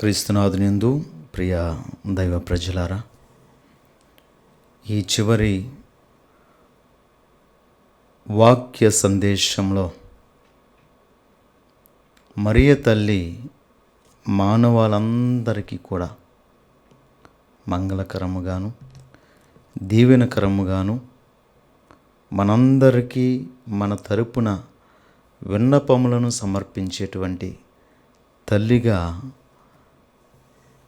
క్రీస్తునాథునియందు ప్రియ దైవ ప్రజలారా, ఈ చివరి వాక్య సందేశంలో మరియ తల్లి మానవాళందరికీ కూడా మంగళకరముగాను దీవెనకరముగాను మనందరికీ మన తరపున విన్నపములను సమర్పించేటువంటి తల్లిగా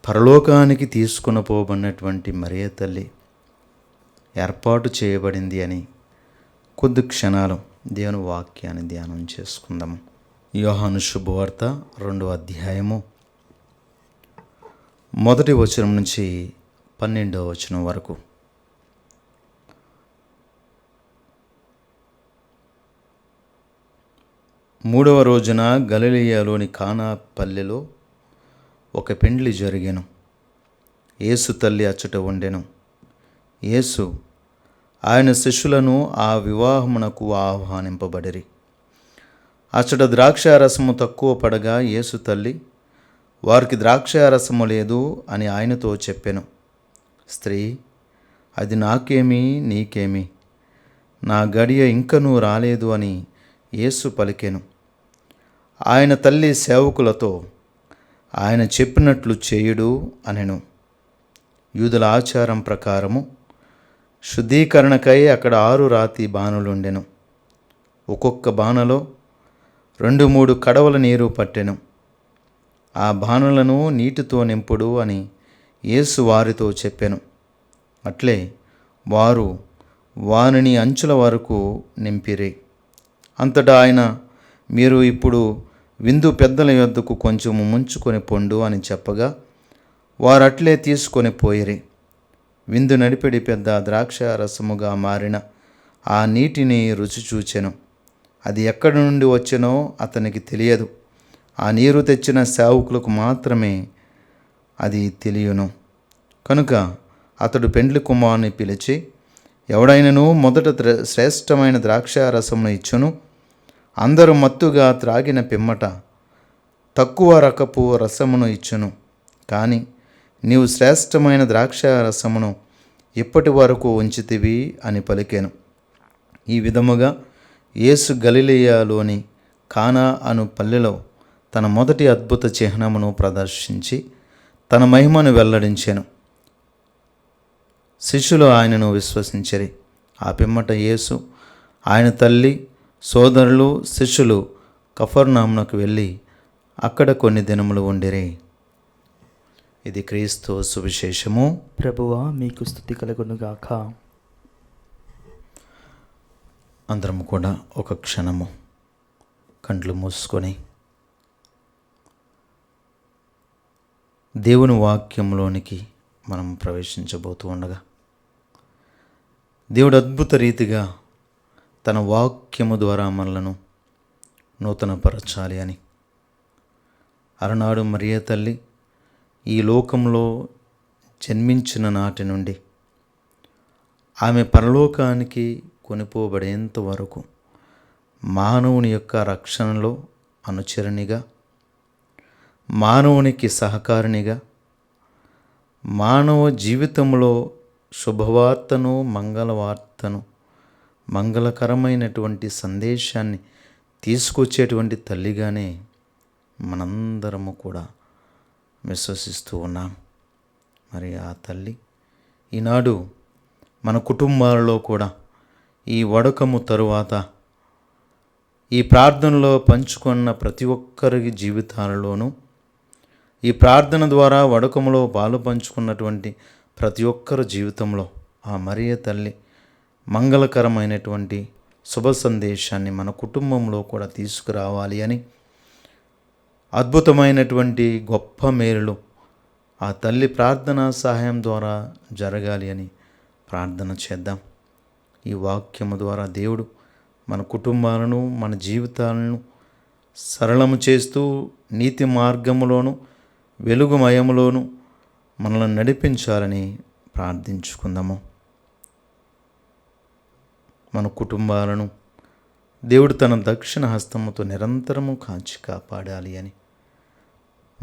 పరలోకానికి తీసుకుని పోబడినటువంటి మరియ తల్లి ఏర్పాటు చేయబడింది అని కొద్ది క్షణాలు దేవుని వాక్యాన్ని ధ్యానం చేసుకుందాము. యోహాను శుభవార్త 2వ అధ్యాయము 1వ వచనం నుంచి 12వ వచనం వరకు. మూడవ రోజున గలిలయలోని కానా పల్లెలో ఒక పెండ్లి జరిగెను. యేసు తల్లి అచ్చట ఉండెను. యేసు ఆయన శిష్యులను ఆ వివాహమునకు ఆహ్వానింపబడిరి. అచ్చట ద్రాక్షారసము తక్కువ పడగా యేసు తల్లి, వారికి ద్రాక్షారసము లేదు అని ఆయనతో చెప్పెను. స్త్రీ, అది నాకేమి నీకేమి, నా గడియ ఇంకనూ రాలేదు అని యేసు పలికెను. ఆయన తల్లి సేవకులతో, ఆయన చెప్పినట్లు చేయుడు అనెను. యూదుల ఆచారం ప్రకారము శుద్ధీకరణకై అక్కడ 6 రాతి బాణలుండెను. ఒక్కొక్క బాణలో 2-3 కడవల నీరు పట్టెను. ఆ బాణలను నీటితో నింపుడు అని యేసు వారితో చెప్పెను. అట్లే వారు వానిని అంచుల వరకు నింపిరి. అంతటా ఆయన, మీరు ఇప్పుడు విందు పెద్దల యొద్దకు కొంచెము ముంచుకొని పొండు అని చెప్పగా వారట్లే తీసుకొని పోయిరి. విందు నడిపెడి పెద్ద ద్రాక్షారసముగా మారిన ఆ నీటిని రుచి చూచెను. అది ఎక్కడి నుండి వచ్చెనో అతనికి తెలియదు. ఆ నీరు తెచ్చిన సేవకులకు మాత్రమే అది తెలియను. కనుక అతడు పెండ్లి కుమారుని పిలిచి, ఎవడైనను మొదట శ్రేష్టమైన ద్రాక్షారసమును ఇచ్చును, అందరూ మత్తుగా త్రాగిన పిమ్మట తక్కువ రకపు రసమును ఇచ్చును. కానీ నీవు శ్రేష్టమైన ద్రాక్షారసమును ఇప్పటి వరకు ఉంచితివి అని పలికెను. ఈ విధముగా యేసు గలిలయలోని కానా అను పల్లెలో తన మొదటి అద్భుత చిహ్నమును ప్రదర్శించి తన మహిమను వెల్లడించెను. శిష్యులు ఆయనను విశ్వసించిరి. ఆ పిమ్మట యేసు, ఆయన తల్లి, సోదరులు, శిష్యులు కఫర్నహూమునకు వెళ్ళి అక్కడ కొన్ని దినములు ఉండిరి. ఇది క్రీస్తు సువిశేషము. ప్రభువా, మీకు స్తుతి కలుగునుగాక. అందరము కూడా ఒక క్షణము కండ్లు మూసుకొని దేవుని వాక్యంలోనికి మనం ప్రవేశించబోతూ ఉండగా, దేవుడు అద్భుత రీతిగా తన వాక్యము ద్వారా మనలను నూతనపరచాలి అని అలనాడు మరియ తల్లి ఈ లోకంలో జన్మించిన నాటి నుండి ఆమె పరలోకానికి కొనిపోబడేంత వరకు మానవుని యొక్క రక్షణలో అనుచరునిగా, మానవునికి సహకారినిగా, మానవ జీవితంలో శుభవార్తను, మంగళవార్తను, మంగళకరమైనటువంటి సందేశాన్ని తీసుకొచ్చేటువంటి తల్లిగానే మనందరము కూడా విశ్వసిస్తూ ఉన్నాం. మరి ఆ తల్లి ఈనాడు మన కుటుంబాలలో కూడా ఈ వడకము తరువాత ఈ ప్రార్థనలో పంచుకున్న ప్రతి ఒక్కరి జీవితాలలోనూ, ఈ ప్రార్థన ద్వారా వడకములో పాలు పంచుకున్నటువంటి ప్రతి ఒక్కరి జీవితంలో ఆ మరియ తల్లి మంగళకరమైనటువంటి శుభ సందేశాన్ని మన కుటుంబంలో కూడా తీసుకురావాలి అని, అద్భుతమైనటువంటి గొప్ప మేలులు ఆ తల్లి ప్రార్థనా సహాయం ద్వారా జరగాలి అని ప్రార్థన చేద్దాం. ఈ వాక్యము ద్వారా దేవుడు మన కుటుంబాలను, మన జీవితాలను సరళము చేస్తూ నీతి మార్గములోను, వెలుగుమయములోను మనల్ని నడిపించాలని ప్రార్థించుకుందాము. మన కుటుంబాలను దేవుడు తన దక్షిణ హస్తముతో నిరంతరము కాచి కాపాడాలి అని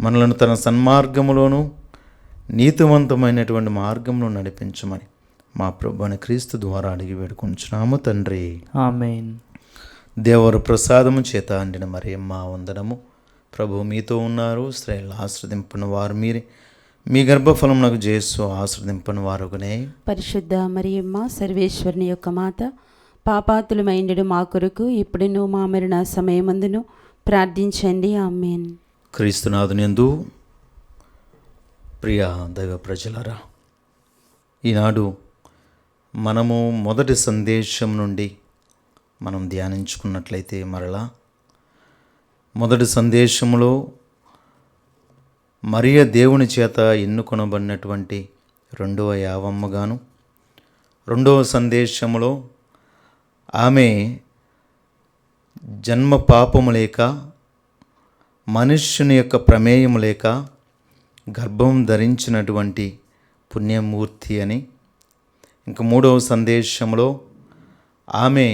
మనలను తన సన్మార్గములోను నీతివంతమైనటువంటి మార్గంలో నడిపించమని మా ప్రభువైన క్రీస్తు ద్వారా అడిగి వేడుకొంచున్నాము తండ్రి. ఆమేన్. దేవర ప్రసాదము చేత అండిన మరియమ్మ వందనము. ప్రభు మీతో ఉన్నారు, స్త్రీలు ఆశ్రదింపని వారు మీరే, మీ గర్భఫలం నాకు చేసు ఆశ్రదింపని వారుగనే. పరిశుద్ధ మరియమ్మ సర్వేశ్వరుని యొక్క మాత, పాపాతులమైండు మా కొరకు ఇప్పుడును మా మరణ సమయమందును ప్రార్థించండి. ఆమేన్. క్రీస్తునాథునియందు ప్రియ దైవ ప్రజలారా, ఈనాడు మనము మొదటి సందేశం నుండి మనం ధ్యానించుకున్నట్లయితే మరలా మొదటి సందేశంలో మరియ దేవుని చేత ఎన్నుకొనబడినటువంటి రెండవ యావమ్మగాను, రెండవ సందేశంలో ఆమె జన్మ పాపము లేక మనుష్యుని యొక్క ప్రమేయం లేక గర్భం ధరించినటువంటి పుణ్యమూర్తి అని, ఇంక మూడవ సందేశంలో ఆమె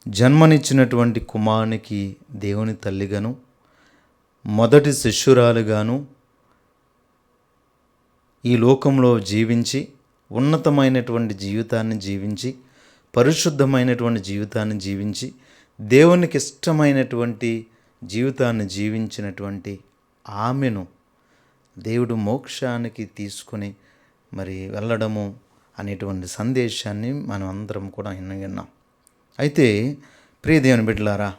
జన్మనిచ్చినటువంటి కుమారునికి దేవుని తల్లిగాను, మొదటి శిష్యురాలుగాను ఈ లోకంలో జీవించి ఉన్నతమైనటువంటి జీవితాన్ని జీవించి పరిశుద్ధమైనటువంటి జీవితాన్ని జీవించి దేవునికి ఇష్టమైనటువంటి జీవితాన్ని జీవించినటువంటి ఆమెను దేవుడు మోక్షానికి తీసుకొని మరి వెళ్ళడము అనేటువంటి సందేశాన్ని మనం అందరం కూడా విన్నాం. అయితే ప్రియ దేవుని బిడ్డలారా,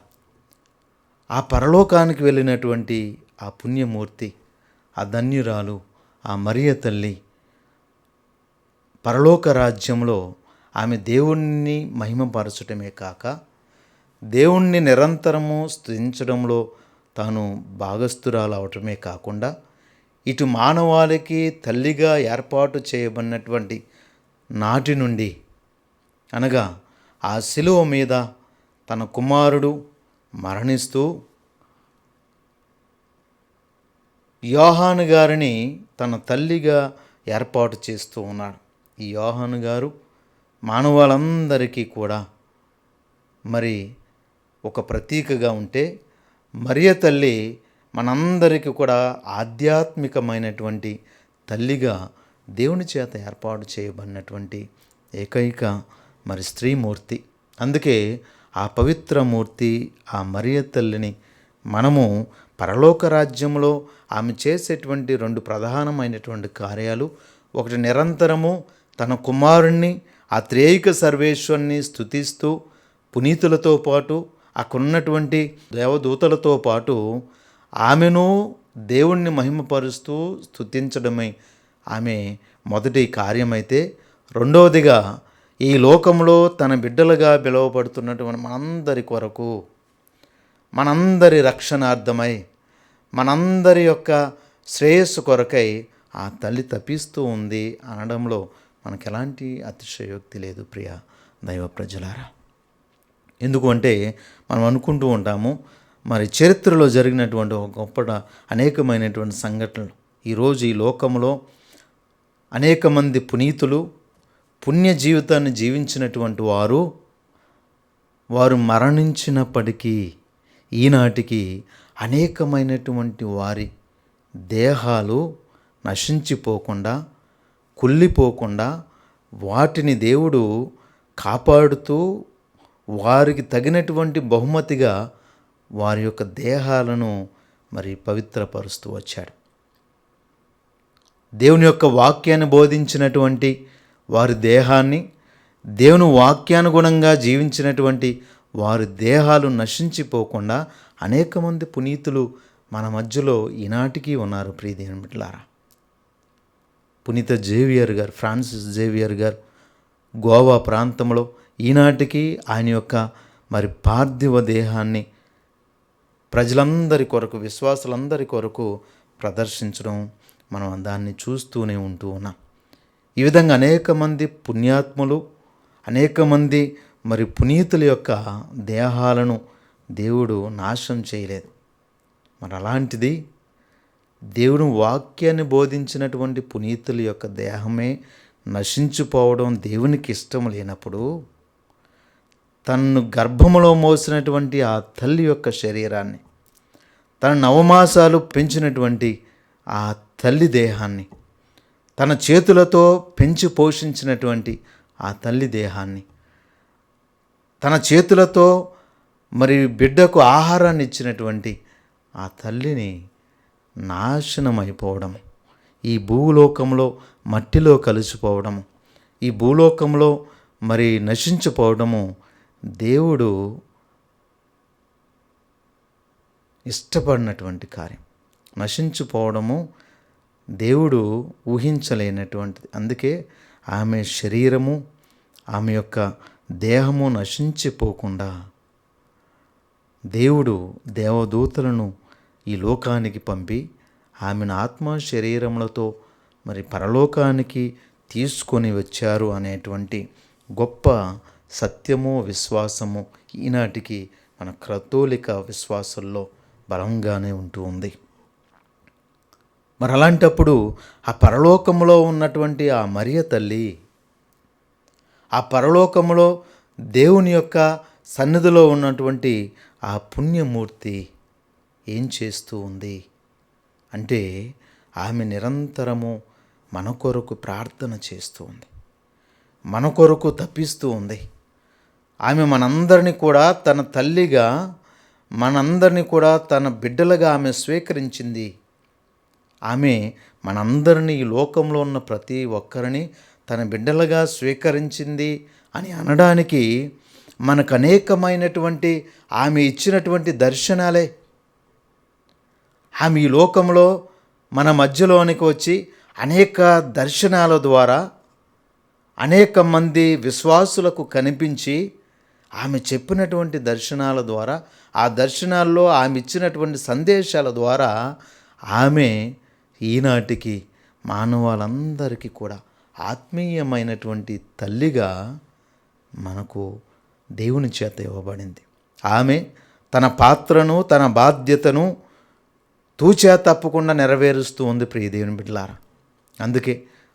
ఆ పరలోకానికి వెళ్ళినటువంటి ఆ పుణ్యమూర్తి, ఆ ధన్యురాలు, ఆ మరియ తల్లి పరలోక రాజ్యంలో ఆమె దేవుణ్ణి మహిమపరచటమే కాక దేవుణ్ణి నిరంతరము స్తుతించడంలో తాను భాగస్థురాలు అవటమే కాకుండా ఇటు మానవాళికి తల్లిగా ఏర్పాటు చేయబడినటువంటి నాటి నుండి, అనగా ఆ శిలువ మీద తన కుమారుడు మరణిస్తూ యోహాను గారిని తన తల్లిగా ఏర్పాటు చేస్తూ ఉన్నాడు. ఈ యోహాను గారు మానవాళ్ళందరికీ కూడా మరి ఒక ప్రతీకగా ఉంటే, మరియ తల్లి మనందరికీ కూడా ఆధ్యాత్మికమైనటువంటి తల్లిగా దేవుని చేత ఏర్పాటు చేయబడినటువంటి ఏకైక మరి స్త్రీమూర్తి. అందుకే ఆ పవిత్రమూర్తి, ఆ మరియ తల్లిని మనము పరలోక రాజ్యంలో ఆమె చేసేటువంటి రెండు ప్రధానమైనటువంటి కార్యాలు, ఒకటి నిరంతరము తన కుమారుణ్ణి ఆ త్రేయిక సర్వేశ్వరుని స్తుతిస్తూ పునీతులతో పాటు అక్కడున్నటువంటి దేవదూతలతో పాటు ఆమెను దేవుణ్ణి మహిమపరుస్తూ స్తుతించడమే ఆమె మొదటి కార్యమైతే, రెండవదిగా ఈ లోకంలో తన బిడ్డలుగా పిలువబడుతున్నటువంటి మనందరి కొరకు, మనందరి రక్షణార్థమై, మనందరి యొక్క శ్రేయస్సు కొరకై ఆ తల్లి తప్పిస్తూ ఉంది అనడంలో మనకు ఎలాంటి అతిశయోక్తి లేదు ప్రియ దైవ ప్రజలారా. ఎందుకు అంటే మనం అనుకుంటూ ఉంటాము, మరి చరిత్రలో జరిగినటువంటి ఒక గొప్ప అనేకమైనటువంటి సంఘటనలు, ఈరోజు ఈ లోకంలో అనేక మంది పునీతులు పుణ్య జీవితాన్ని జీవించినటువంటి వారు మరణించినప్పటికీ ఈనాటికి అనేకమైనటువంటి వారి దేహాలు నశించిపోకుండా, కుళ్ళిపోకుండా వాటిని దేవుడు కాపాడుతూ వారికి తగినటువంటి బహుమతిగా వారి యొక్క దేహాలను మరి పవిత్రపరుస్తూ వచ్చాడు. దేవుని యొక్క వాక్యాన్ని బోధించినటువంటి వారి దేహాన్ని, దేవుని వాక్యానుగుణంగా జీవించినటువంటి వారి దేహాలు నశించిపోకుండా అనేక మంది పునీతులు మన మధ్యలో ఈనాటికి ఉన్నారు. ప్రియ దేవుని బిడ్డలారా, పునీత జేవియర్ గారు, ఫ్రాన్సిస్ జేవియర్ గారు గోవా ప్రాంతంలో ఈనాటికి ఆయన యొక్క మరి పార్థివ దేహాన్ని ప్రజలందరి కొరకు, విశ్వాసులందరి కొరకు ప్రదర్శించడం మనం దాన్ని చూస్తూనే ఉంటూ ఉన్నాం. ఈ విధంగా అనేక మంది పుణ్యాత్ములు, అనేక మంది మరి పునీతుల యొక్క దేహాలను దేవుడు నాశనం చేయలేదు. మరి అలాంటిది దేవుని వాక్యాన్ని బోధించినటువంటి పునీతుల యొక్క దేహమే నశించిపోవడం దేవునికి ఇష్టం లేనప్పుడు, తన్ను గర్భములో మోసినటువంటి ఆ తల్లి యొక్క శరీరాన్ని, తన నవమాసాలు పెంచినటువంటి ఆ తల్లి దేహాన్ని, తన చేతులతో పెంచి పోషించినటువంటి ఆ తల్లి దేహాన్ని, తన చేతులతో మరి బిడ్డకు ఆహారాన్ని ఇచ్చినటువంటి ఆ తల్లిని నాశనం అయిపోవడం, ఈ భూలోకంలో మట్టిలో కలిసిపోవడము, ఈ భూలోకంలో మరి నశించిపోవడము దేవుడు ఇష్టపడినటువంటి కార్యం. నశించిపోవడము దేవుడు ఊహించలేనటువంటిది. అందుకే ఆమె శరీరము, ఆమె యొక్క దేహము నశించిపోకుండా దేవుడు దేవదూతలను ఈ లోకానికి పంపి ఆమెను ఆత్మ శరీరములతో మరి పరలోకానికి తీసుకొని వచ్చారు అనేటువంటి గొప్ప సత్యము, విశ్వాసము ఈనాటికి మన కథోలిక విశ్వాసంలో బలంగానే ఉంటూ ఉంది. మరి అలాంటప్పుడు ఆ పరలోకంలో ఉన్నటువంటి ఆ మరియ తల్లి, ఆ పరలోకంలో దేవుని యొక్క సన్నిధిలో ఉన్నటువంటి ఆ పుణ్యమూర్తి ఏం చేస్తూ ఉంది అంటే, ఆమె నిరంతరము మన కొరకు ప్రార్థన చేస్తూ ఉంది, మన కొరకు తప్పిస్తూ ఉంది. ఆమె మనందరినీ కూడా తన తల్లిగా, మనందరినీ కూడా తన బిడ్డలుగా ఆమె స్వీకరించింది. ఆమె మనందరినీ, ఈ లోకంలో ఉన్న ప్రతి ఒక్కరిని తన బిడ్డలుగా స్వీకరించింది అని అనడానికి మనకు అనేకమైనటువంటి ఆమె ఇచ్చినటువంటి దర్శనాలే. ఆమె ఈ లోకంలో మన మధ్యలోనికి వచ్చి అనేక దర్శనాల ద్వారా అనేక మంది విశ్వాసులకు కనిపించి ఆమె చెప్పినటువంటి దర్శనాల ద్వారా, ఆ దర్శనాల్లో ఆమె ఇచ్చినటువంటి సందేశాల ద్వారా ఆమె ఈనాటికి మానవాళందరికీ కూడా ఆత్మీయమైనటువంటి తల్లిగా మనకు దేవుని చేత ఇవ్వబడింది. ఆమె తన పాత్రను, తన బాధ్యతను తూచా తప్పకుండా నెరవేరుస్తూ ఉంది ప్రియ దేవుని బిడ్డలారా. అందుకే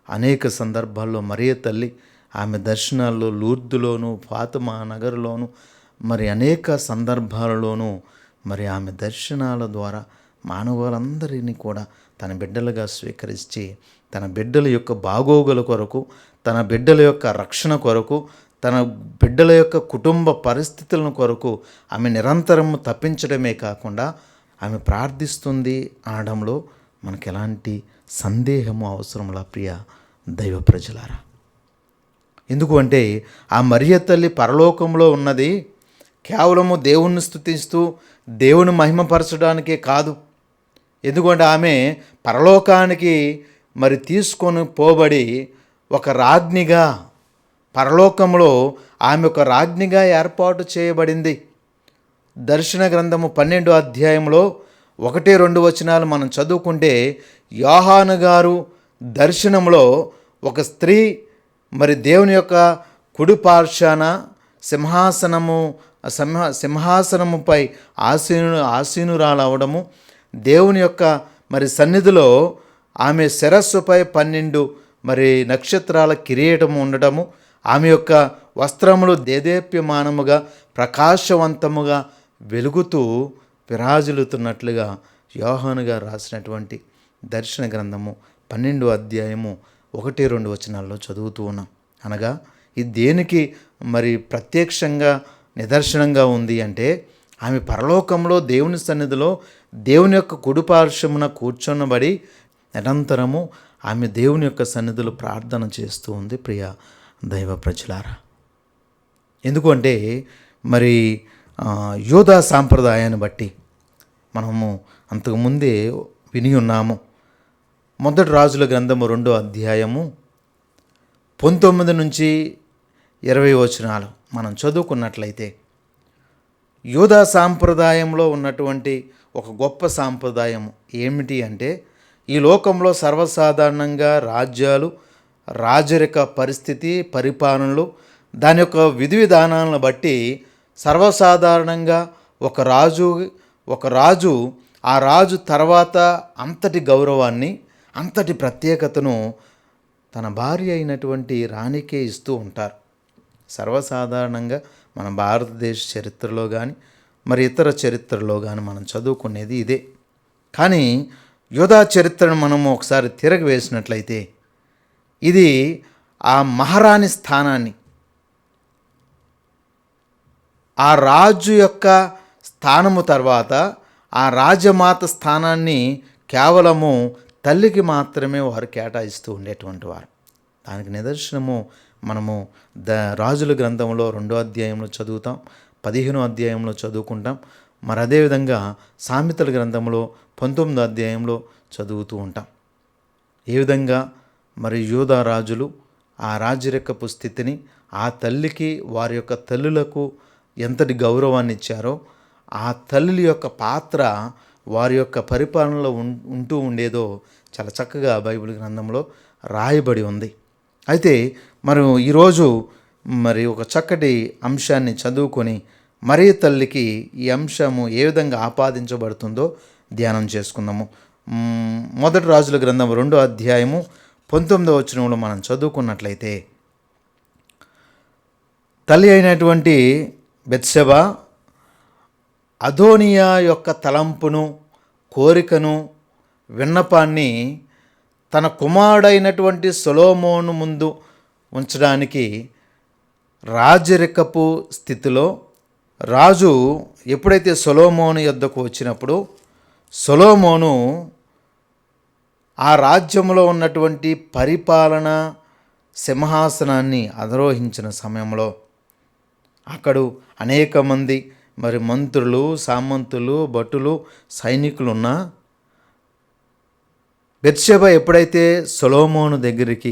అనేక సందర్భాల్లో మరియ తల్లి ఆమె దర్శనాల్లో లూర్దులోను, ఫాతిమా నగర్లోను, మరి అనేక సందర్భాలలోనూ మరి ఆమె దర్శనాల ద్వారా మానవులందరినీ కూడా తన బిడ్డలుగా స్వీకరించి, తన బిడ్డల యొక్క బాగోగుల కొరకు, తన బిడ్డల యొక్క రక్షణ కొరకు, తన బిడ్డల యొక్క కుటుంబ పరిస్థితులను కొరకు ఆమె నిరంతరము తప్పించడమే కాకుండా ఆమె ప్రార్థిస్తుంది అనడంలో మనకు ఎలాంటి సందేహము అవసరంలా ప్రియ దైవ ప్రజలారా. ఎందుకు అంటే ఆ మరియ తల్లి పరలోకంలో ఉన్నది కేవలము దేవుణ్ణి స్తుతిస్తూ దేవుని మహిమపరచడానికే కాదు. ఎందుకంటే ఆమె పరలోకానికి మరి తీసుకొని పోబడి ఒక రాజ్ఞిగా, పరలోకంలో ఆమె ఒక రాజ్ఞిగా ఏర్పాటు చేయబడింది. దర్శన గ్రంథము 12వ అధ్యాయంలో 1-2 వచనాలు మనం చదువుకుంటే, యోహాను గారు దర్శనంలో ఒక స్త్రీ మరి దేవుని యొక్క కుడి పార్శ్వాన సింహాసనముపై ఆసీనురాలవడము, దేవుని యొక్క మరి సన్నిధిలో ఆమె శిరస్సుపై 12 మరి నక్షత్రాల కిరీటము ఉండటము, ఆమె యొక్క వస్త్రములు దేదీప్యమానముగా ప్రకాశవంతముగా వెలుగుతూ విరాజిల్లుతున్నట్లుగా యోహాను గారు రాసినటువంటి దర్శన గ్రంథము 12వ అధ్యాయము 1-2 వచనాల్లో చదువుతూ ఉన్నాం. అనగా ఇది దేనికి మరి ప్రత్యక్షంగా నిదర్శనంగా ఉంది అంటే, ఆమె పరలోకంలో దేవుని సన్నిధిలో దేవుని యొక్క కుడిపార్శ్వమున కూర్చొనబడి నిరంతరము ఆమె దేవుని యొక్క సన్నిధిలో ప్రార్థన చేస్తూ ఉంది ప్రియ దైవ ప్రజలారా. ఎందుకంటే మరి యూదా సాంప్రదాయాన్ని బట్టి మనము అంతకుముందే విని ఉన్నాము. మొదటి రాజుల గ్రంథము 2వ అధ్యాయము 19-20 వచనాలు మనం చదువుకున్నట్లయితే, యూదా సాంప్రదాయంలో ఉన్నటువంటి ఒక గొప్ప సాంప్రదాయం ఏమిటి అంటే, ఈ లోకంలో సర్వసాధారణంగా రాజ్యాలు, రాజరిక పరిస్థితి, పరిపాలనలు, దాని యొక్క విధి విధానాలను బట్టి సర్వసాధారణంగా ఒక రాజు ఆ రాజు తర్వాత అంతటి గౌరవాన్ని, అంతటి ప్రత్యేకతను తన భార్య అయినటువంటి రాణికే ఇస్తూ ఉంటారు. సర్వసాధారణంగా మన భారతదేశ చరిత్రలో కానీ మరి ఇతర చరిత్రలో కానీ మనం చదువుకునేది ఇదే. కానీ యోధా చరిత్రను మనము ఒకసారి తిరగవేసినట్లయితే ఇది ఆ మహారాణి స్థానాన్ని, ఆ రాజు యొక్క స్థానము తర్వాత ఆ రాజమాత స్థానాన్ని కేవలము తల్లికి మాత్రమే వారు కేటాయిస్తూ ఉండేటువంటి వారు. దానికి నిదర్శనము మనము రాజుల గ్రంథంలో 2వ అధ్యాయంలో చదువుతాం, 15వ అధ్యాయంలో చదువుకుంటాం. మరి అదేవిధంగా సామెతల గ్రంథంలో 19వ అధ్యాయంలో చదువుతూ ఉంటాం. ఏ విధంగా మరి యూదా రాజులు ఆ రాజరికపు స్థితిని, ఆ తల్లికి వారి యొక్క తల్లులకు ఎంతటి గౌరవాన్ని ఇచ్చారో, ఆ తల్లుల యొక్క పాత్ర వారి యొక్క పరిపాలనలో ఉంటూ ఉండేదో చాలా చక్కగా బైబిల్ గ్రంథంలో రాయబడి ఉంది. అయితే మనం ఈరోజు మరి ఒక చక్కటి అంశాన్ని చదువుకొని మరీ తల్లికి ఈ అంశము ఏ విధంగా ఆపాదించబడుతుందో ధ్యానం చేసుకుందాము. మొదటి రాజుల గ్రంథం 2వ అధ్యాయము 19వ వచనంలో మనం చదువుకున్నట్లయితే, తల్లి అయినటువంటి బెత్షెబ అదోనియా యొక్క తలంపును, కోరికను, విన్నపాన్ని తన కుమారుడైనటువంటి సొలొమోను ముందు ఉంచడానికి రాజరికపు స్థితిలో రాజు ఎప్పుడైతే సొలొమోను యొద్దకు వచ్చినప్పుడు సొలొమోను ఆ రాజ్యంలో ఉన్నటువంటి పరిపాలన సింహాసనాన్ని అధిరోహించిన సమయంలో అక్కడ అనేక మంది మరి మంత్రులు, సామంతులు, భటులు, సైనికులు ఉన్నా బెత్షెబ ఎప్పుడైతే సొలొమోను దగ్గరికి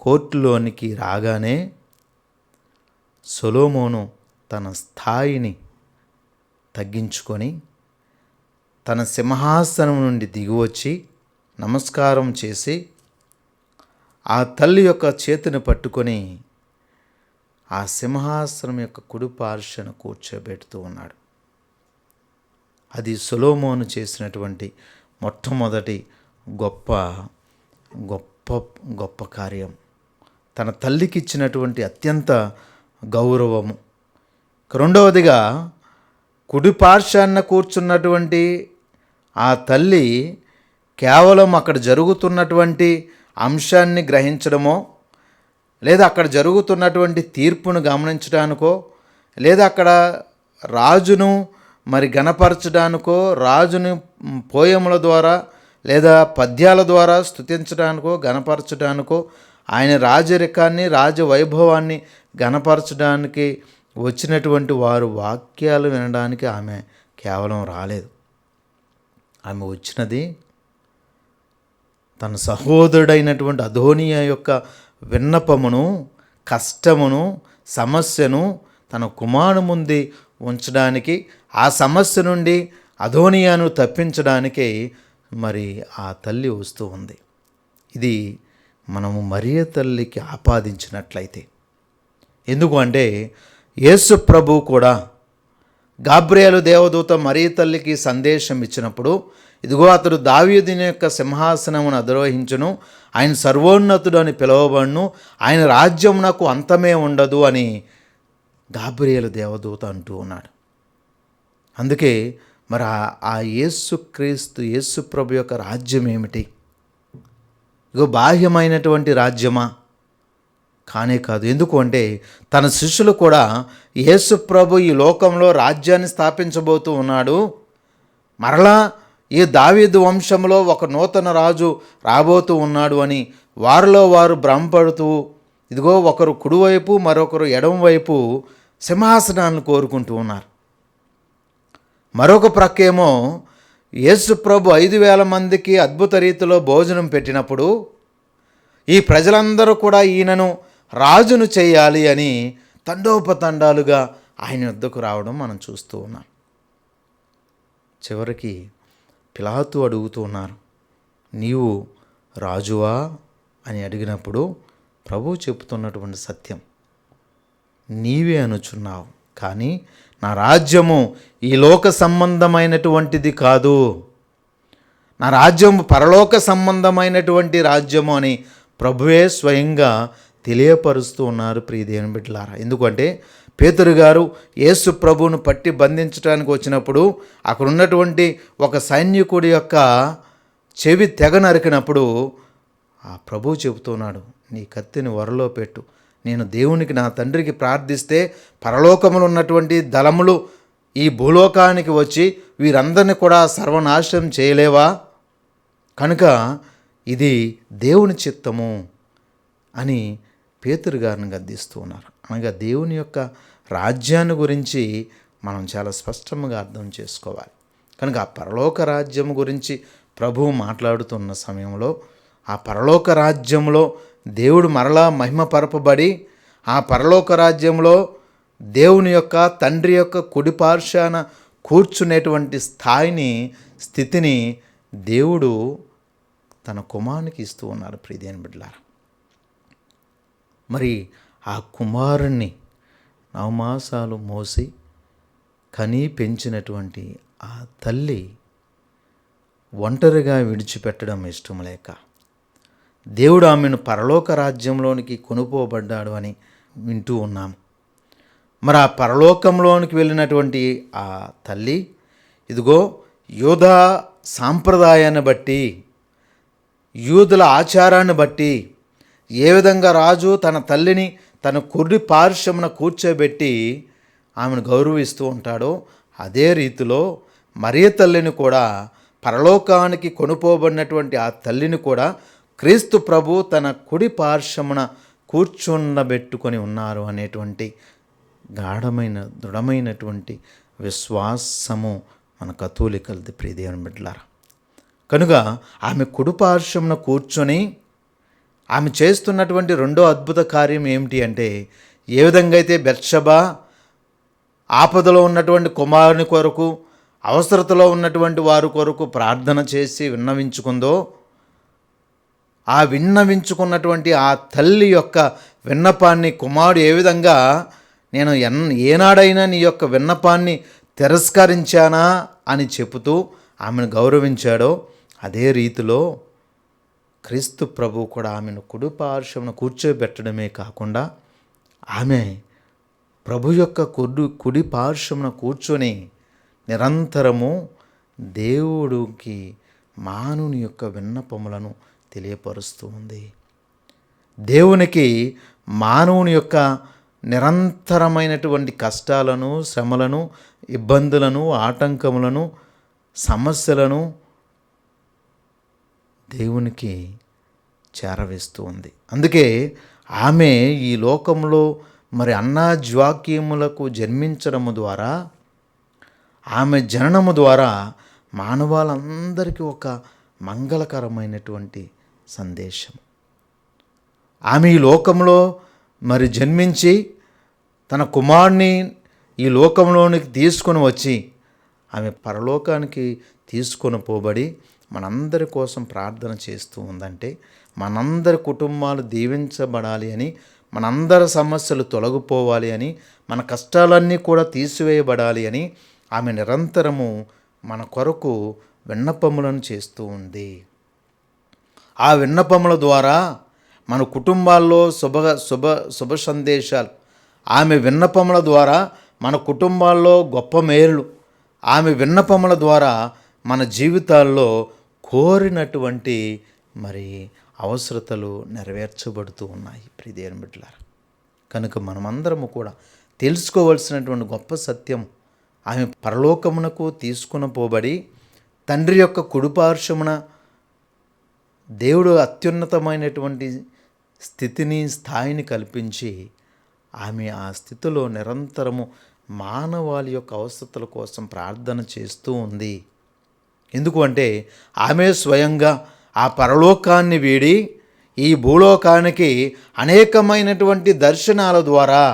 కోర్టులోనికి రాగానే సొలొమోను తన స్థాయిని తగ్గించుకొని తన సింహాసనం నుండి దిగివచ్చి నమస్కారం చేసి ఆ తల్లి యొక్క చేతిని పట్టుకొని ఆ సింహాసనం యొక్క కుడి పార్శ్వన కూర్చోబెడుతూ ఉన్నాడు. అది సొలొమోను చేసినటువంటి మొట్టమొదటి గొప్ప గొప్ప గొప్ప కార్యం, తన తల్లికి ఇచ్చినటువంటి అత్యంత గౌరవము. రెండవదిగా కుడి పార్శ్వాన కూర్చున్నటువంటి ఆ తల్లి కేవలం అక్కడ జరుగుతున్నటువంటి అంశాన్ని గ్రహించడమో, లేదా అక్కడ జరుగుతున్నటువంటి తీర్పును గమనించడానికో, లేదా అక్కడ రాజును మరి గణపరచడానికో, రాజుని పోయముల ద్వారా లేదా పద్యాల ద్వారా స్తుతించడానికో, గణపరచడానికో, ఆయన రాజరికాన్ని, రాజవైభవాన్ని గణపరచడానికి వచ్చినటువంటి వారు వాక్యాలు వినడానికి ఆమె కేవలం రాలేదు. ఆమె వచ్చినది తన సహోదరుడైనటువంటి అదోనియా యొక్క విన్నపమును, కష్టమును, సమస్యను తన కుమారుని ముందు ఉంచడానికి, ఆ సమస్య నుండి అదోనియాను తప్పించడానికి మరి ఆ తల్లి వస్తూ ఉంది. ఇది మనము మరియ తల్లికి ఆపాదించినట్లయితే, ఎందుకు అంటే యేసు ప్రభు కూడా గాబ్రియేలు దేవదూత మరియ తల్లికి సందేశం ఇచ్చినప్పుడు, ఇదిగో అతడు దావీదుని యొక్క సింహాసనమును అధిరోహించును, ఆయన సర్వోన్నతుడు అని పిలువబడును, ఆయన రాజ్యమునకు అంతమే ఉండదు అని గాబ్రియేలు దేవదూత అంటూ ఉన్నాడు. అందుకే మరి ఆ యేసుక్రీస్తు, యేసు ప్రభు యొక్క రాజ్యం ఏమిటి? ఇగో బాహ్యమైనటువంటి రాజ్యమా? కానే కాదు. ఎందుకు అంటే తన శిష్యులు కూడా యేసు ప్రభు ఈ లోకంలో రాజ్యాన్ని స్థాపించబోతూ ఉన్నాడు, మరలా ఈ దావీదు వంశంలో ఒక నూతన రాజు రాబోతూ ఉన్నాడు అని వారిలో వారు భ్రమపడుతూ, ఇదిగో ఒకరు కుడివైపు మరొకరు ఎడమవైపు సింహాసనాలను కోరుకుంటూ ఉన్నారు. మరొక ప్రక్కేమో యేసు ప్రభు 5,000 మందికి అద్భుత రీతిలో భోజనం పెట్టినప్పుడు ఈ ప్రజలందరూ కూడా ఈయనను రాజును చేయాలి అని తండోపతండాలుగా ఆయన వద్దకు రావడం మనం చూస్తూ ఉన్నాం. చివరికి పిలాతు అడుగుతూ ఉన్నారు, నీవు రాజువా అని అడిగినప్పుడు ప్రభువు చెబుతున్నటువంటి సత్యం, నీవే అనుచున్నావు, కానీ నా రాజ్యము ఈ లోక సంబంధమైనటువంటిది కాదు, నా రాజ్యము పరలోక సంబంధమైనటువంటి రాజ్యము అని ప్రభువే స్వయంగా తెలియపరుస్తూ ఉన్నారు. ప్రియ దేవుని బిడ్డలారా, ఎందుకంటే పేతురు గారు యేసు ప్రభువును పట్టి బంధించడానికి వచ్చినప్పుడు అక్కడ ఉన్నటువంటి ఒక సైనికుడి యొక్క చెవి తెగ నరికినప్పుడు ఆ ప్రభువు చెబుతున్నాడు, నీ కత్తిని వరలో పెట్టు. నేను దేవునికి నా తండ్రికి ప్రార్థిస్తే పరలోకములు ఉన్నటువంటి దళములు ఈ భూలోకానికి వచ్చి వీరందరినీ కూడా సర్వనాశనం చేయలేవా? కనుక ఇది దేవుని చిత్తము అని పేతురు గారిని గద్దిస్తూ ఉన్నారు. అనగా దేవుని యొక్క రాజ్యాన్ని గురించి మనం చాలా స్పష్టంగా అర్థం చేసుకోవాలి. కనుక ఆ పరలోక రాజ్యం గురించి ప్రభువు మాట్లాడుతున్న సమయంలో ఆ పరలోక రాజ్యంలో దేవుడు మరలా మహిమపరపబడి ఆ పరలోక రాజ్యంలో దేవుని యొక్క తండ్రి యొక్క కుడిపార్శ్వాన కూర్చునేటువంటి స్థితిని దేవుడు తన కుమారునికి ఇస్తూ ఉన్నారు. ప్రియమైన బిడ్డలారా, మరి ఆ కుమారుణ్ణి 9 మాసాలు మోసి కని పెంచినటువంటి ఆ తల్లి ఒంటరిగా విడిచిపెట్టడం ఇష్టం లేక దేవుడు ఆమెను పరలోక రాజ్యంలోనికి కొనుపోబడ్డాడు అని వింటూ ఉన్నాం. మరి ఆ పరలోకంలోనికి వెళ్ళినటువంటి ఆ తల్లి ఇదిగో యూదా సాంప్రదాయాన్ని బట్టి, యూదుల ఆచారాన్ని బట్టి ఏ విధంగా రాజు తన తల్లిని తన కుడి పార్శ్వమున కూర్చోబెట్టి ఆమెను గౌరవిస్తూ ఉంటాడో అదే రీతిలో మరియ తల్లిని కూడా, పరలోకానికి కొనుపోబడినటువంటి ఆ తల్లిని కూడా క్రీస్తు ప్రభు తన కుడి పార్శ్వమున కూర్చుండబెట్టుకొని ఉన్నారు అనేటువంటి గాఢమైన దృఢమైనటువంటి విశ్వాసము మన కథోలికలది. ప్రియదేవుని బిడ్డలారా, కనుక ఆమె కుడి పార్శ్వమున కూర్చొని ఆమె చేస్తున్నటువంటి రెండో అద్భుత కార్యం ఏమిటి అంటే, ఏ విధంగా అయితే బెత్షెబా ఆపదలో ఉన్నటువంటి కుమారుని కొరకు, అవసరతలో ఉన్నటువంటి వారి కొరకు ప్రార్థన చేసి విన్నవించుకుందో, ఆ విన్నవించుకున్నటువంటి ఆ తల్లి యొక్క విన్నపాన్ని కుమారుడు ఏ విధంగా నేను ఏనాడైనా నీ యొక్క విన్నపాన్ని తిరస్కరించానా అని చెబుతూ ఆమెను గౌరవించాడో అదే రీతిలో క్రీస్తు ప్రభు కూడా ఆమెను కుడి పార్శ్వమున కూర్చోబెట్టడమే కాకుండా ఆమె ప్రభు యొక్క కుడి పార్శ్వమున కూర్చొని నిరంతరము దేవుడికి మానవుని యొక్క విన్నపములను తెలియపరుస్తూ ఉంది. దేవునికి మానవుని యొక్క నిరంతరమైనటువంటి కష్టాలను, శ్రమలను, ఇబ్బందులను, ఆటంకములను, సమస్యలను దేవునికి చేరవేస్తూ ఉంది. అందుకే ఆమె ఈ లోకంలో మరి అన్నాజ్వాక్యములకు జన్మించడము ద్వారా, ఆమె జననము ద్వారా మానవాళందరికీ ఒక మంగళకరమైనటువంటి సందేశం. ఆమె ఈ లోకంలో మరి జన్మించి తన కుమారుని ఈ లోకంలోనికి తీసుకొని వచ్చి ఆమె పరలోకానికి తీసుకొని పోబడి మనందరి కోసం ప్రార్థన చేస్తూ ఉందంటే, మనందరి కుటుంబాలు దీవించబడాలి అని, మనందరి సమస్యలు తొలగిపోవాలి అని, మన కష్టాలన్నీ కూడా తీసివేయబడాలి అని ఆమె నిరంతరము మన కొరకు విన్నపములను చేస్తూ ఉంది. ఆ విన్నపముల ద్వారా మన కుటుంబాల్లో శుభ సందేశాలు, ఆమె విన్నపముల ద్వారా మన కుటుంబాల్లో గొప్ప మేలు, ఆమె విన్నపముల ద్వారా మన జీవితాల్లో కోరినటువంటి మరి అవసరతలు నెరవేర్చబడుతూ ఉన్నాయి. ప్రియదేవుని బిడ్డలారా, కనుక మనమందరము కూడా తెలుసుకోవలసినటువంటి గొప్ప సత్యం, ఆమె పరలోకమునకు తీసుకుని పోబడి తండ్రి యొక్క కుడిపార్శ్వమున దేవుడు అత్యున్నతమైనటువంటి స్థాయిని కల్పించి ఆమె ఆ స్థితిలో నిరంతరము మానవాళి యొక్క అవసరతల కోసం ప్రార్థన చేస్తూ ఉంది. ఎందుకు అంటే ఆమె స్వయంగా ఆ పరలోకాన్ని వీడి ఈ భూలోకానికి అనేకమైనటువంటి దర్శనాల ద్వారా,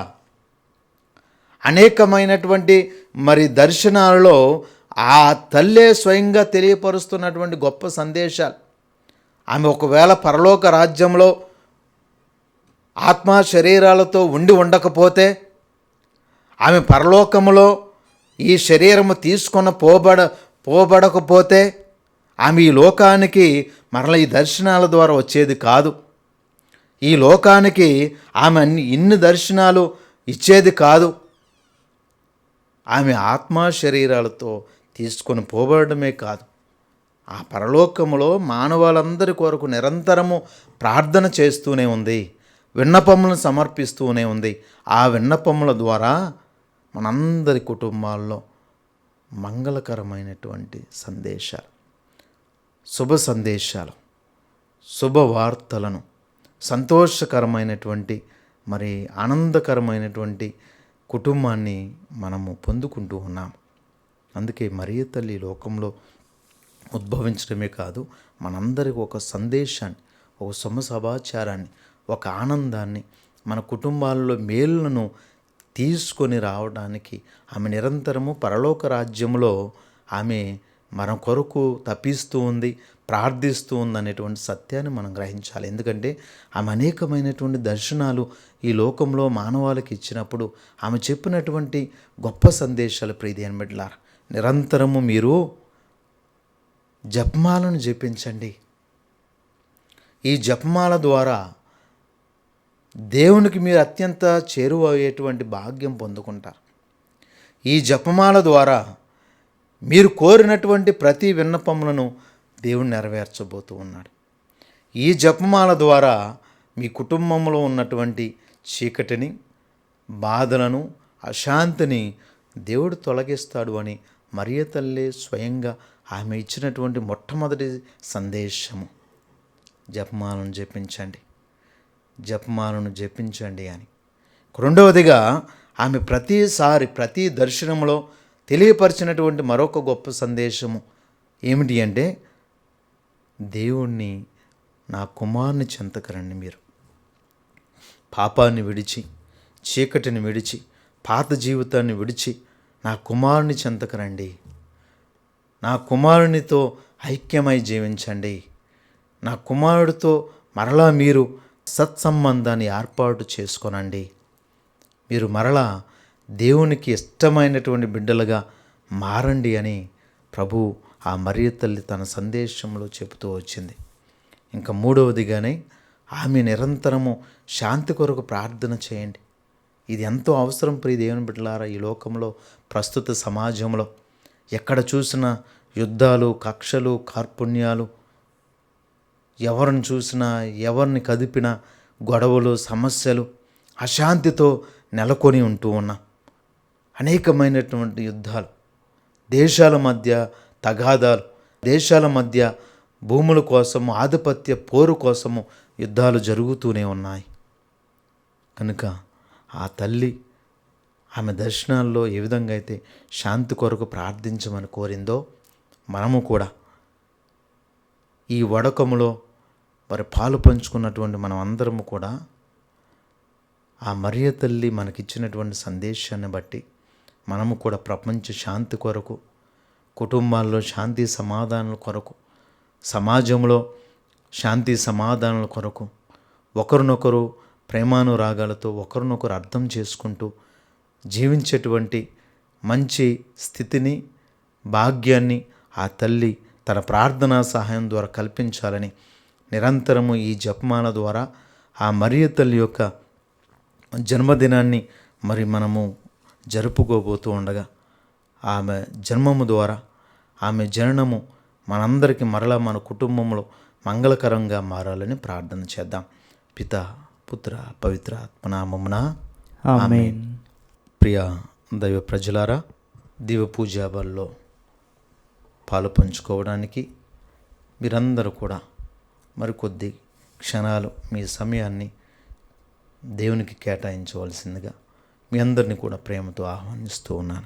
అనేకమైనటువంటి మరి దర్శనాలలో ఆ తల్లే స్వయంగా తెలియపరుస్తున్నటువంటి గొప్ప సందేశాలు. ఆమె ఒకవేళ పరలోక రాజ్యంలో ఆత్మ శరీరాలతో ఉండకపోతే, ఆమె పరలోకములో ఈ శరీరము తీసుకొని పోబడకపోతే ఆమె ఈ లోకానికి మరలా ఈ దర్శనాల ద్వారా వచ్చేది కాదు. ఈ లోకానికి ఆమె ఇన్ని దర్శనాలు ఇచ్చేది కాదు. ఆమె ఆత్మ శరీరాలతో తీసుకొని పోబడమే కాదు, ఆ పరలోకములో మానవాళందరి కొరకు నిరంతరము ప్రార్థన చేస్తూనే ఉంది, విన్నపములను సమర్పిస్తూనే ఉంది. ఆ విన్నపముల ద్వారా మనందరి కుటుంబాల్లో మంగళకరమైనటువంటి సందేశాలు, శుభ సందేశాలు, శుభవార్తలను, సంతోషకరమైనటువంటి మరి ఆనందకరమైనటువంటి కుటుంబాన్ని మనము పొందుకుంటూ ఉన్నాము. అందుకే మరియ తల్లి లోకంలో ఉద్భవించడమే కాదు, మనందరికి ఒక సందేశాన్ని, ఒక శుభ సమాచారాన్ని, ఒక ఆనందాన్ని, మన కుటుంబాల్లో మేలులను తీసుకొని రావడానికి ఆమె నిరంతరము పరలోక రాజ్యంలో ఆమె మన కొరకు తప్పిస్తూ ఉంది, ప్రార్థిస్తూ ఉంది అనేటువంటి సత్యాన్ని మనం గ్రహించాలి. ఎందుకంటే ఆమె అనేకమైనటువంటి దర్శనాలు ఈ లోకంలో మానవాళికి ఇచ్చినప్పుడు ఆమె చెప్పినటువంటి గొప్ప సందేశాలు ప్రియమైన బిడ్డలారా, నిరంతరము మీరు జపమాలను జపించండి. ఈ జపమాల ద్వారా దేవునికి మీరు అత్యంత చేరువ అయ్యేటువంటి భాగ్యం పొందుకుంటారు. ఈ జపమాల ద్వారా మీరు కోరినటువంటి ప్రతి విన్నపములను దేవుడు నెరవేర్చబోతూ ఉన్నాడు. ఈ జపమాల ద్వారా మీ కుటుంబంలో ఉన్నటువంటి చీకటిని, బాధలను, అశాంతిని దేవుడు తొలగిస్తాడు అని మరియ తల్లే స్వయంగా ఆమె ఇచ్చినటువంటి మొట్టమొదటి సందేశము. జపమాలను జపించండి, జపమాలను జపించండి అని. రెండవదిగా ఆమె ప్రతిసారి ప్రతి దర్శనంలో తెలియపరిచినటువంటి మరొక గొప్ప సందేశము ఏమిటి అంటే, దేవుణ్ణి నా కుమారుని చెంతకరండి. మీరు పాపాన్ని విడిచి, చీకటిని విడిచి, పాత జీవితాన్ని విడిచి నా కుమారుని చెంతకరండి. నా కుమారునితో ఐక్యమై జీవించండి. నా కుమారుడితో మరలా మీరు సత్సంబంధాన్ని ఏర్పాటు చేసుకొనండి. మీరు మరలా దేవునికి ఇష్టమైనటువంటి బిడ్డలుగా మారండి అని ప్రభు ఆ మరియ తల్లి తన సందేశంలో చెబుతూ వచ్చింది. ఇంకా మూడవదిగానే ఆమె నిరంతరము శాంతి కొరకు ప్రార్థన చేయండి. ఇది ఎంతో అవసరం ప్రియ దేవుని బిడ్డలారా. ఈ లోకంలో ప్రస్తుత సమాజంలో ఎక్కడ చూసినా యుద్ధాలు, కక్షలు, కార్పుణ్యాలు, ఎవరిని చూసినా, ఎవరిని కదిపినా గొడవలు, సమస్యలు, అశాంతితో నెలకొని ఉంటూ ఉన్నాం. అనేకమైనటువంటి యుద్ధాలు, దేశాల మధ్య తగాదాలు, దేశాల మధ్య భూముల కోసము, ఆధిపత్య పోరు కోసము యుద్ధాలు జరుగుతూనే ఉన్నాయి. కనుక ఆ తల్లి ఆమె దర్శనాల్లో ఏ విధంగా అయితే శాంతి కొరకు ప్రార్థించమని కోరిందో, మనము కూడా ఈ వడకములో మరి పాలు పంచుకున్నటువంటి మనం అందరము కూడా ఆ మరియ తల్లి మనకిచ్చినటువంటి సందేశాన్ని బట్టి మనము కూడా ప్రపంచ శాంతి కొరకు, కుటుంబాల్లో శాంతి సమాధానాల కొరకు, సమాజంలో శాంతి సమాధానాల కొరకు, ఒకరినొకరు ప్రేమానురాగాలతో ఒకరినొకరు అర్థం చేసుకుంటూ జీవించేటువంటి మంచి స్థితిని, భాగ్యాన్ని ఆ తల్లి తన ప్రార్థనా సహాయం ద్వారా కల్పించాలని నిరంతరము ఈ జపమాల ద్వారా ఆ మరియ తల్లి యొక్క జన్మదినాన్ని మరి మనము జరుపుకోబోతూ ఉండగా, ఆమె జన్మము ద్వారా, ఆమె జననము మనందరికీ మరలా మన కుటుంబంలో మంగళకరంగా మారాలని ప్రార్థన చేద్దాం. పితా, పుత్ర, పవిత్ర ఆత్మనామమున ఆమేన్. ప్రియ దైవ ప్రజలారా, దివ పూజా బలిలో పాలు పంచుకోవడానికి మీరందరూ కూడా మరికొద్ది క్షణాలు మీ సమయాన్ని దేవునికి కేటాయించవలసిందిగా మీ అందరినీ కూడా ప్రేమతో ఆహ్వానిస్తూ ఉన్నాను.